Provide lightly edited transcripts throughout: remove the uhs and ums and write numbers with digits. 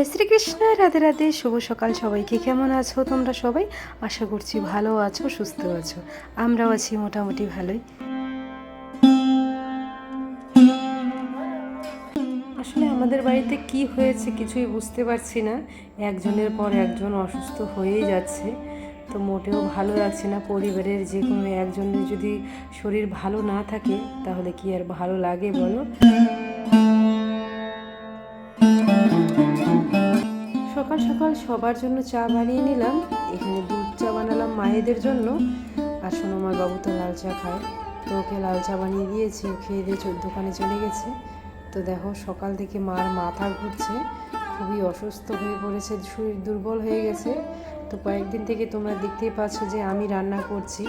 জয় শ্রীকৃষ্ণ, রাধে রাধে, শুভ সকাল সবাইকে। কেমন আছো তোমরা সবাই? আশা করছি ভালো আছো, সুস্থ আছো। আমরাও আছি মোটামুটি ভালোই। আসলে আমাদের বাড়িতে কি হয়েছে কিছুই বুঝতে পারছি না। একজনের পর একজন অসুস্থ হয়েই যাচ্ছে, তো মোটেও ভালো লাগছে না। পরিবারের যে কোনো একজনের যদি শরীর ভালো না থাকে তাহলে কি আর ভালো লাগে বলো? সকাল সকাল সবার জন্য চা বানিয়ে নিলাম। এখানে দুধ চা বানালাম মায়েদের জন্য, আর সোনামার বাবু তো লাল চা খায়, তো ওকে লাল চা বানিয়ে দিয়েছি। ও খেয়ে দিয়ে দোকানে চলে গেছে। তো দেখো সকাল থেকে মার মাথা ঘুরছে, খুবই অসুস্থ হয়ে পড়েছে, শরীর দুর্বল হয়ে গেছে। তো কয়েকদিন থেকে তোমরা দেখতেই পাচ্ছ যে আমি রান্না করছি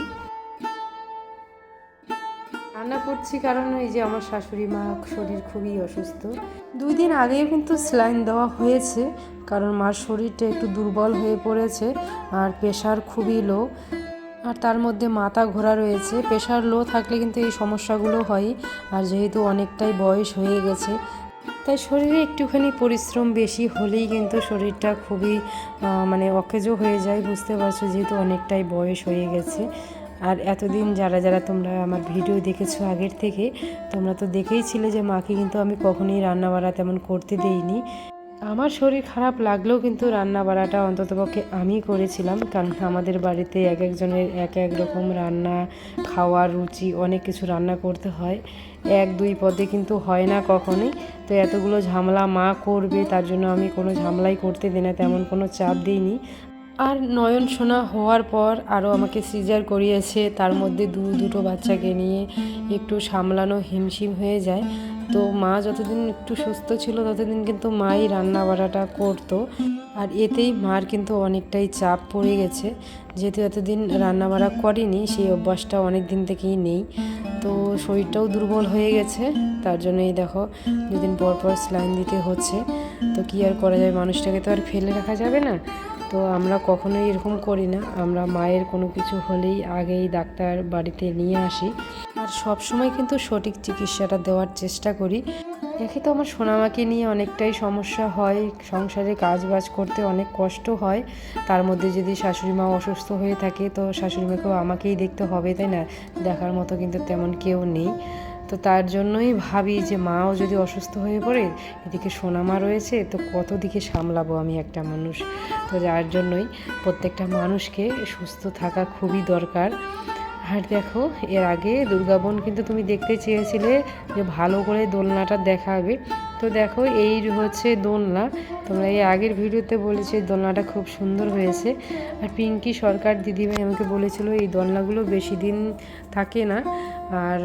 কারণ এই যে আমার শাশুড়ি মা শরীর খুবই অসুস্থ। 2 দিন আগেও কিন্তু স্যালাইন দেওয়া হয়েছে, কারণ মার শরীরটা একটু দুর্বল হয়ে পড়েছে, আর প্রেশার খুবই লো, আর তার মধ্যে মাথা ঘোরা রয়েছে। প্রেশার লো থাকলে কিন্তু এই সমস্যাগুলো হয়, আর যেহেতু অনেকটাই বয়স হয়ে গেছে তাই শরীরে একটুখানি পরিশ্রম বেশি হলেই কিন্তু শরীরটা খুবই মানে অকেজো হয়ে যায়। বুঝতে পারছো, যেহেতু অনেকটাই বয়স হয়ে গেছে। আর এতদিন যারা যারা তোমরা আমার ভিডিও দেখেছো আগের থেকে, তোমরা তো দেখেইছিলে যে মাকে কিন্তু আমি কখনোই রান্নাবাড়া তেমন করতে দেইনি। আমার শরীর খারাপ লাগলেও কিন্তু রান্না বাড়াটা অন্ততপক্ষে আমি করেছিলাম, কারণ আমাদের বাড়িতে এক একজনের এক এক রকম রান্না, খাওয়ার রুচি, অনেক কিছু রান্না করতে হয়। 1-2 পদে কিন্তু হয় না কখনোই। তো এতগুলো ঝামেলা মা করবে, তার জন্য আমি কোনো ঝামেলাই করতে দিই না, তেমন কোনো চাপ দিইনি। আর নয়ন সোনা হওয়ার পর আরও আমাকে সিজার করিয়েছে, তার মধ্যে দুটো বাচ্চাকে নিয়ে একটু সামলানো হিমশিম হয়ে যায়। তো মা যতদিন একটু সুস্থ ছিল ততদিন কিন্তু মাই রান্না বাড়াটা করতো, আর এতেই মার কিন্তু অনেকটাই চাপ পড়ে গেছে। যেহেতু এতদিন রান্না বাড়া করেনি, সেই অভ্যাসটা অনেক দিন থেকেই নেই, তো শরীরটাও দুর্বল হয়ে গেছে। তার জন্যই দেখো 2 দিন পর পর স্যালাইন দিতে হচ্ছে। তো কী আর করা যায়, মানুষটাকে তো আর ফেলে রাখা যাবে না। তো আমরা কখনোই এরকম করি না, আমরা মায়ের কোনো কিছু হলেই আগেই ডাক্তার বাড়িতে নিয়ে আসি, আর সব সময় কিন্তু সঠিক চিকিৎসাটা দেওয়ার চেষ্টা করি। একে তো আমার সোনামাকে নিয়ে অনেকটাই সমস্যা হয়, সংসারে কাজ বাজ করতে অনেক কষ্ট হয়। তার মধ্যে যদি শাশুড়ি মা অসুস্থ হয়ে থাকে তো শাশুড়ি মাকেও আমাকেই দেখতে হবে, তাই না? দেখার মতো কিন্তু তেমন কেউ নেই। তো তার জন্যই ভাবি যে মাও যদি অসুস্থ হয়ে পড়ে, এদিকে সোনামা রয়েছে, তো কত দিকে সামলাবো আমি একটা মানুষ। তো যার জন্যই প্রত্যেকটা মানুষকে সুস্থ থাকা খুবই দরকার। আর দেখো, এর আগে দুর্গাবোন কিন্তু তুমি দেখতে চেয়েছিলে যে ভালো করে দোলনাটা দেখাবে। তো দেখো এই হচ্ছে দোলনা। তোমরা এই আগের ভিডিওতে বলেছে দোলনাটা খুব সুন্দর হয়েছে। আর পিঙ্কি সরকার দিদিভাই আমাকে বলেছিল এই দোলনাগুলো বেশি দিন থাকে না, আর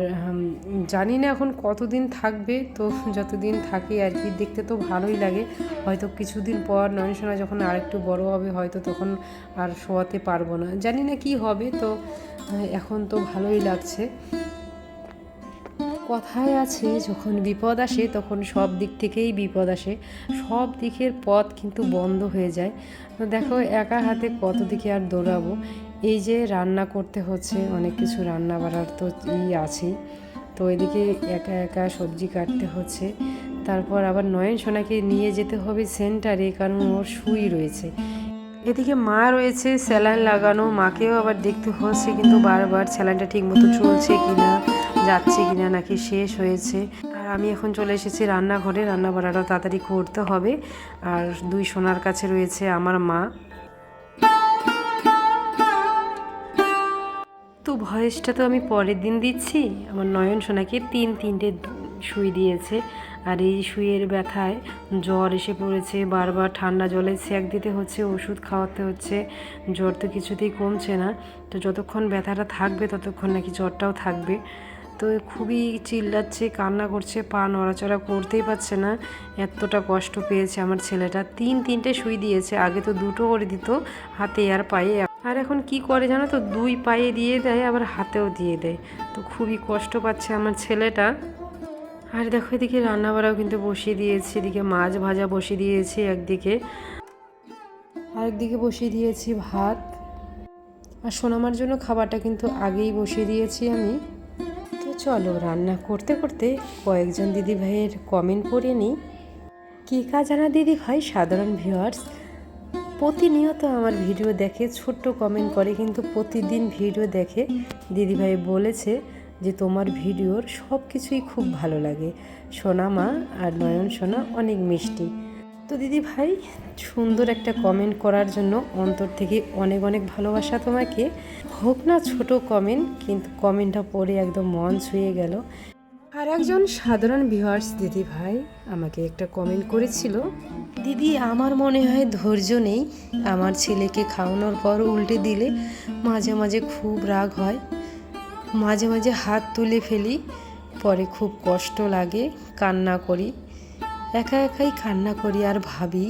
জানি না এখন কতদিন থাকবে। তো যতদিন থাকে আর কি, দেখতে তো ভালোই লাগে। হয়তো কিছুদিন পর নয়নসোনা যখন আরেকটু বড় হবে হয়তো তখন আর শোয়াতে পারবো না, জানি না কি হবে। তো এখন তো ভালোই লাগছে। কথায় আছে যখন বিপদ আসে তখন সব দিক থেকেই বিপদ আসে, সব দিকের পথ কিন্তু বন্ধ হয়ে যায়। তো দেখো একা হাতে কত দিকে আর দৌড়াবো। এই যে রান্না করতে হচ্ছে, অনেক কিছু রান্না বাড়ার তো আছেই। তো এদিকে একা একা সবজি কাটতে হচ্ছে, তারপর আবার নয়ন সোনাকে নিয়ে যেতে হবে সেন্টারে, কারণ ওর সুই রয়েছে। এদিকে মা রয়েছে স্যালাইন লাগানো, মাকেও আবার দেখতে হচ্ছে কিন্তু বারবার স্যালাইনটা ঠিকমতো চলছে কিনা, যাচ্ছে কিনা, নাকি শেষ হয়েছে। আর আমি এখন চলে এসেছি রান্নাঘরে, রান্না বাড়াটা তাড়াতাড়ি করতে হবে। আর 2 সোনার কাছে রয়েছে আমার মা। তো ভয়েসটা তো আমি পরের দিন দিচ্ছি। আমার নয়ন সোনাকে 3-3টে সুই দিয়েছে, আর এই সুইয়ের ব্যথায় জ্বর এসে পড়েছে, বারবার ঠান্ডা জলে সেঁক দিতে হচ্ছে, ওষুধ খাওয়াতে হচ্ছে। জ্বর তো কিছুতেই কমছে না, তো যতক্ষণ ব্যথাটা থাকবে ততক্ষণ নাকি জ্বরটাও থাকবে। তো খুবই চিল্লাচ্ছে, কান্না করছে, পা নড়াচড়া করতেই পারছে না, এতটা কষ্ট পেয়েছে আমার ছেলেটা। 3-3টে সুই দিয়েছে, আগে তো 2টো করে দিত হাতে আর পায়ে, আর এখন কি করে জানো তো, 2 পায়ে দিয়ে দেয় আবার হাতেও দিয়ে দেয়। তো খুবই কষ্ট পাচ্ছে আমার ছেলেটা। আর দেখো এদিকে রান্নাবাড়াও কিন্তু বসিয়ে দিয়েছি, এদিকে মাছ ভাজা বসিয়ে দিয়েছি একদিকে, আরেকদিকে বসিয়ে দিয়েছি ভাত। আর সোনামার জন্য খাবারটা কিন্তু আগেই বসিয়ে দিয়েছি আমি। তো চলো রান্না করতে করতে কয়েকজন দিদিভাইয়ের কমেন্ট পড়ে নিই। কে কাজ জানা দিদি ভাই সাধারণ ভিউয়ার্স প্রতিনিয়ত আমার ভিডিও দেখে, ছোট্ট কমেন্ট করে, কিন্তু প্রতিদিন ভিডিও দেখে। দিদিভাই বলেছে যে তোমার ভিডিওর সব কিছুই খুব ভালো লাগে, সোনা মা আর নয়ন সোনা অনেক মিষ্টি। তো দিদি ভাই সুন্দর একটা কমেন্ট করার জন্য অন্তর থেকে অনেক অনেক ভালোবাসা তোমাকে। হোক না ছোট কমেন্ট, কিন্তু কমেন্টটা পড়ে একদম মন ছুঁয়ে গেল। আর একজন সাধারণ ভিউয়ার্স দিদি ভাই আমাকে একটা কমেন্ট করেছিল, দিদি আমার মনে হয় ধৈর্য নেই, আমার ছেলেকে খাওয়ানোর পর উল্টে দিলে মাঝে মাঝে খুব রাগ হয়, মাঝে মাঝে হাত তুলে ফেলি, পরে খুব কষ্ট লাগে, কান্না করি, একা একাই কান্না করি আর ভাবি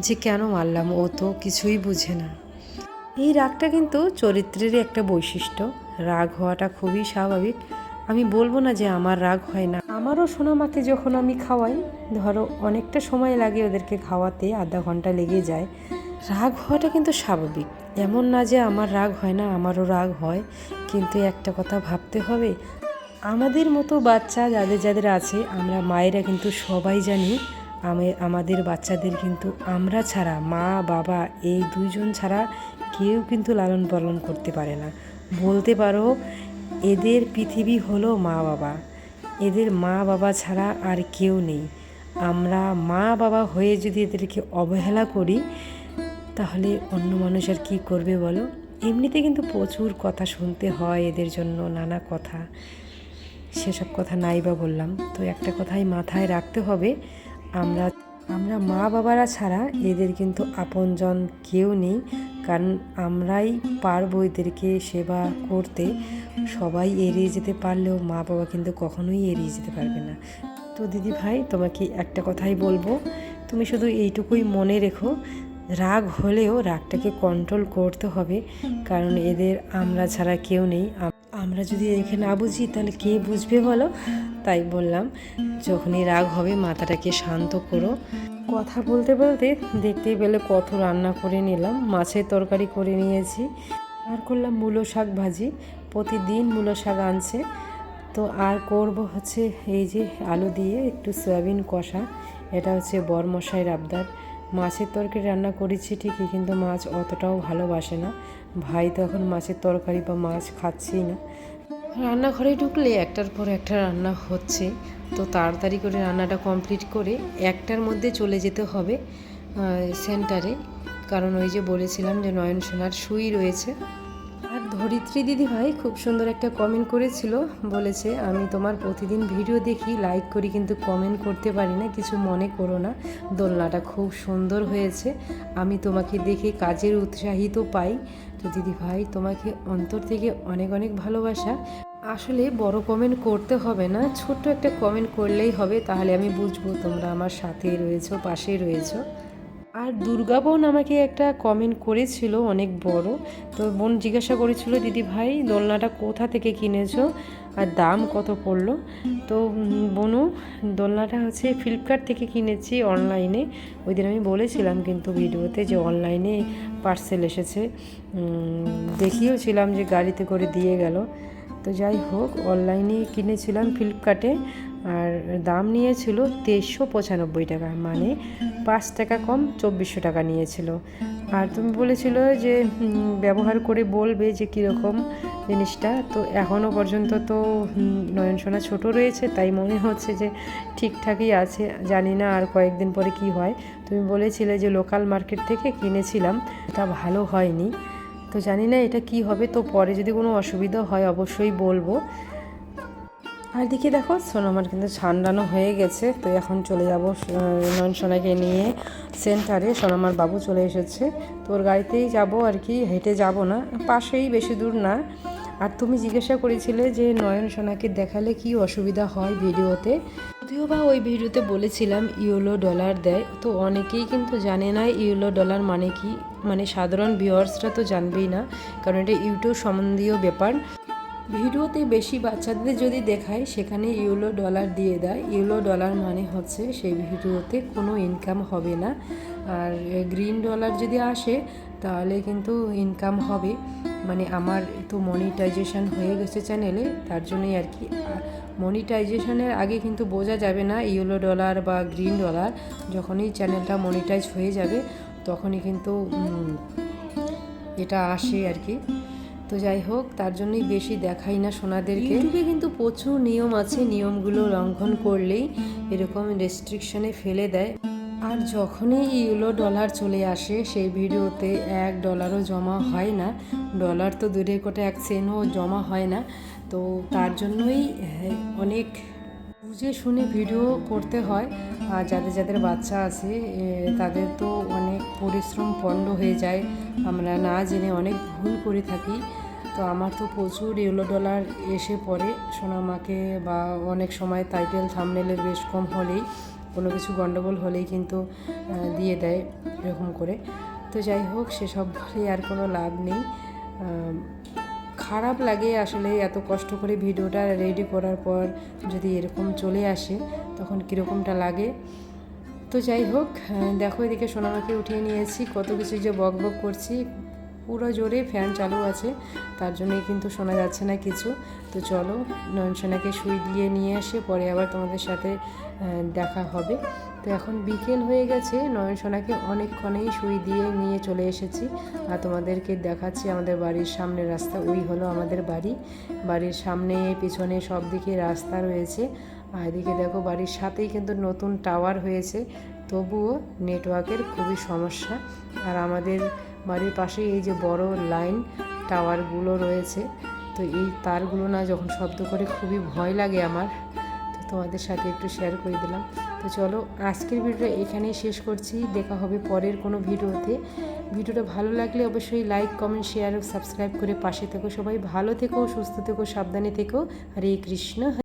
যে কেন মারলাম, ও তো কিছুই বুঝে না। এই রাগটা কিন্তু চরিত্রেরই একটা বৈশিষ্ট্য, রাগ হওয়াটা খুবই স্বাভাবিক। আমি বলবো না যে আমার রাগ হয় না, আমারও সোনামাকে যখন আমি খাওয়াই, ধরো অনেকটা সময় লাগে ওদেরকে খাওয়াতে, আধা ঘন্টা লেগে যায়। রাগ হওয়াটা কিন্তু স্বাভাবিক, এমন না যে আমার রাগ হয় না, আমারও রাগ হয়। কিন্তু একটা কথা ভাবতে হবে, আমাদের মতো বাচ্চা যাদের যাদের আছে, আমরা মায়েরা কিন্তু সবাই জানি আমাদের বাচ্চাদের কিন্তু আমরা ছাড়া, মা বাবা এই দুইজন ছাড়া কেউ কিন্তু লালন পালন করতে পারে না। বলতে পারো এদের পৃথিবী হলো মা বাবা, এদের মা বাবা ছাড়া আর কেউ নেই। আমরা মা বাবা হয়ে যদি এদেরকে অবহেলা করি, তাহলে অন্য মানুষ আর কী করবে বলো। এমনিতে কিন্তু প্রচুর কথা শুনতে হয় এদের জন্য, নানা কথা, সেসব কথা নাই বা বললাম। তো একটা কথাই মাথায় রাখতে হবে, আমরা মা বাবারা ছাড়া এদের কিন্তু আপনজন কেউ নেই, কারণ আমরাই পারবো এদেরকে সেবা করতে। সবাই এড়িয়ে যেতে পারলেও মা বাবা কিন্তু কখনোই এড়িয়ে যেতে পারবে না। তো দিদি ভাই তোমাকে একটা কথাই বলবো, তুমি শুধু এইটুকুই মনে রেখো, রাগ হলেও রাগটাকে কন্ট্রোল করতে হবে, কারণ এদের আমরা ছাড়া কেউ নেই। আমরা যদি এখানে না বুঝি তাহলে কে বুঝবে বলো। তাই বললাম যখনই রাগ হবে মাথাটাকে শান্ত করো। কথা বলতে বলতে দেখতেই পেলে কত রান্না করে নিলাম, মাছের তরকারি করে নিয়েছি, আর করলাম মূলো শাক ভাজি। প্রতিদিন মূলো শাক আনছে, তো আর করব হচ্ছে এই যে আলু দিয়ে একটু সয়াবিন কষা। এটা হচ্ছে বরমশাইয়ের আবদার। মাছের তরকারি রান্না করেছি ঠিকই, কিন্তু মাছ অতটাও ভালোবাসে না। ভাই তো এখন মাছের তরকারি বা মাছ খাচ্ছেই না। রান্নাঘরে ঢুকলে একটার পর একটা রান্না হচ্ছে, তো তাড়াতাড়ি করে রান্নাটা কমপ্লিট করে একটার মধ্যে চলে যেতে হবে সেন্টারে, কারণ ওই যে বলেছিলাম যে নয়ন সোনার সুই রয়েছে। আর ধরিত্রী দিদি ভাই খুব সুন্দর একটা কমেন্ট করেছিল, বলেছে আমি তোমার প্রতিদিন ভিডিও দেখি, লাইক করি, কিন্তু কমেন্ট করতে পারি না, কিছু মনে করো না, দোলনাটা খুব সুন্দর হয়েছে, আমি তোমাকে দেখে কাজের উৎসাহিত পাই। তো দিদি ভাই তোমাকে অন্তর থেকে অনেক অনেক ভালোবাসা। আসলে বড় কমেন্ট করতে হবে না, ছোট্ট একটা কমেন্ট করলেই হবে, তাহলে আমি বুঝবো তোমরা আমার সাথেই রয়েছো, পাশেই রয়েছো। আর দুর্গা বোন আমাকে একটা কমেন্ট করেছিল অনেক বড়, তো বোন জিজ্ঞাসা করেছিল দিদি ভাই দোলনাটা কোথা থেকে কিনেছো আর দাম কত পড়লো। তো বোনু দোলনাটা হচ্ছে ফ্লিপকার্ট থেকে কিনেছি অনলাইনে। ওই দিন আমি বলেছিলাম কিন্তু ভিডিওতে যে অনলাইনে পার্সেল এসেছে, দেখিয়েওছিলাম যে গাড়িতে করে দিয়ে গেল। তো যাই হোক, অনলাইনে কিনেছিলাম ফ্লিপকার্টে, আর দাম নিয়েছিল 2395 টাকা, মানে 5 টাকা কম 2400 টাকা নিয়েছিল। আর তুমি বলেছিল যে ব্যবহার করে বলবে যে কীরকম জিনিসটা। তো এখনও পর্যন্ত তো নয়ন সোনা ছোটো রয়েছে, তাই মনে হচ্ছে যে ঠিকঠাকই আছে, জানি না আর কয়েকদিন পরে কি হয়। তুমি বলেছিলে যে লোকাল মার্কেট থেকে কিনেছিলাম, তা ভালো হয়নি, তো জানি না এটা কি হবে। তো পরে যদি কোনো অসুবিধা হয় অবশ্যই বলবো। আর দিকে দেখো সোনামার কিন্তু ছান্ডানো হয়ে গেছে, তো এখন চলে যাব নয়ন সোনাকে নিয়ে সেন্টারে। সোনামার বাবু চলে এসেছে, তো ওর গাড়িতেই যাব আর কি, হেঁটে যাব না, পাশেই, বেশি দূর না। আর তুমি জিজ্ঞাসা করেছিলে যে নয়ন সোনাকে দেখালে কি অসুবিধা হয় ভিডিওতে, যদিও বা ওই ভিডিওতে বলেছিলাম ইউলো ডলার দেয়, তো অনেকেই কিন্তু জানে না ইউলো ডলার মানে কি, মানে সাধারণ ভিউয়ার্সরা তো জানবেই না, কারণ এটা ইউটিউব সম্বন্ধীয় ব্যাপার। ভিডিওতে বেশি বাচ্চাদের যদি দেখায় সেখানে ইউলো ডলার দিয়ে দেয়, ইউলো ডলার মানে হচ্ছে সেই ভিডিওতে কোনো ইনকাম হবে না, আর গ্রিন ডলার যদি আসে তাহলে কিন্তু ইনকাম হবে। মানে আমার তো মনিটাইজেশন হয়ে গেছে চ্যানেলে, তার জন্যই আর কি। মনিটাইজেশনের আগে কিন্তু বোঝা যাবে না ইয়েলো ডলার বা গ্রিন ডলার, যখনই চ্যানেলটা মনিটাইজ হয়ে যাবে তখনই কিন্তু এটা আসে আর কি। তো যাই হোক, তার জন্যই বেশি দেখাই না সোনাদেরকে। ইউটিউবে কিন্তু প্রচুর নিয়ম আছে, নিয়মগুলো লঙ্ঘন করলেই এরকম রেস্ট্রিকশনে ফেলে দেয়। আর যখনই ইউলো ডলার চলে আসে সেই ভিডিওতে $1 জমা হয় না, ডলার তো দূরের কথা 1 সেন্টও জমা হয় না। তো তার জন্যই অনেক বুঝে শুনে ভিডিও করতে হয়। আর যাদের যাদের বাচ্চা আছে তাদের তো অনেক পরিশ্রম পণ্ড হয়ে যায়, আমরা না জেনে অনেক ভুল করে থাকি। তো আমার তো প্রচুর ইউলো ডলার এসে পড়ে সোনামাকে, বা অনেক সময় টাইটেল থাম্বনেলের বেশ কম হলেই, কোনো কিছু গণ্ডগোল হলেই কিন্তু দিয়ে দেয় এরকম করে। তো যাই হোক, সেসব বলে আর কোনো লাভ নেই। খারাপ লাগে আসলে, এত কষ্ট করে ভিডিওটা রেডি করার পর যদি এরকম চলে আসে তখন কীরকমটা লাগে। তো যাই হোক, দেখো এদিকে সোনামাকে উঠিয়ে নিয়েছি, কত কিছু যে বক বক করছি, পুরো জোরে ফ্যান চালু আছে, তার জন্যই কিন্তু শোনা যাচ্ছে না কিছু। তো চলো নয়নসোনাকে শুই দিয়ে নিয়ে আসে, পরে আবার তোমাদের সাথে দেখা হবে। তো এখন বিকেল হয়ে গেছে, নয়নসোনাকে অনেকক্ষণেই শুই দিয়ে নিয়ে চলে এসেছি। আর তোমাদেরকে দেখাচ্ছি আমাদের বাড়ির সামনে রাস্তা, ওই হলো আমাদের বাড়ি। বাড়ির সামনে পিছনে সব দিকে রাস্তা রয়েছে। আর এদিকে দেখো বাড়ির সাথেই কিন্তু নতুন টাওয়ার হয়েছে, তবুও নেটওয়ার্কের খুবই সমস্যা। আর আমাদের বাড়ির পাশে এই যে বড় লাইন টাওয়ারগুলো রয়েছে, তো এই তারগুলো না যখন শব্দ করে খুবই ভয় লাগে আমার। তো তোমাদের সাথে একটু শেয়ার করে দিলাম। তো চলো আজকের ভিডিওটা এখানেই শেষ করছি, দেখা হবে পরের কোনো ভিডিওতে। ভিডিওটা ভালো লাগলে অবশ্যই লাইক, কমেন্ট, শেয়ার ও সাবস্ক্রাইব করে পাশে থেকো। সবাই ভালো থেকো, সুস্থ থেকো, সাবধানে থেকো। হরে কৃষ্ণ।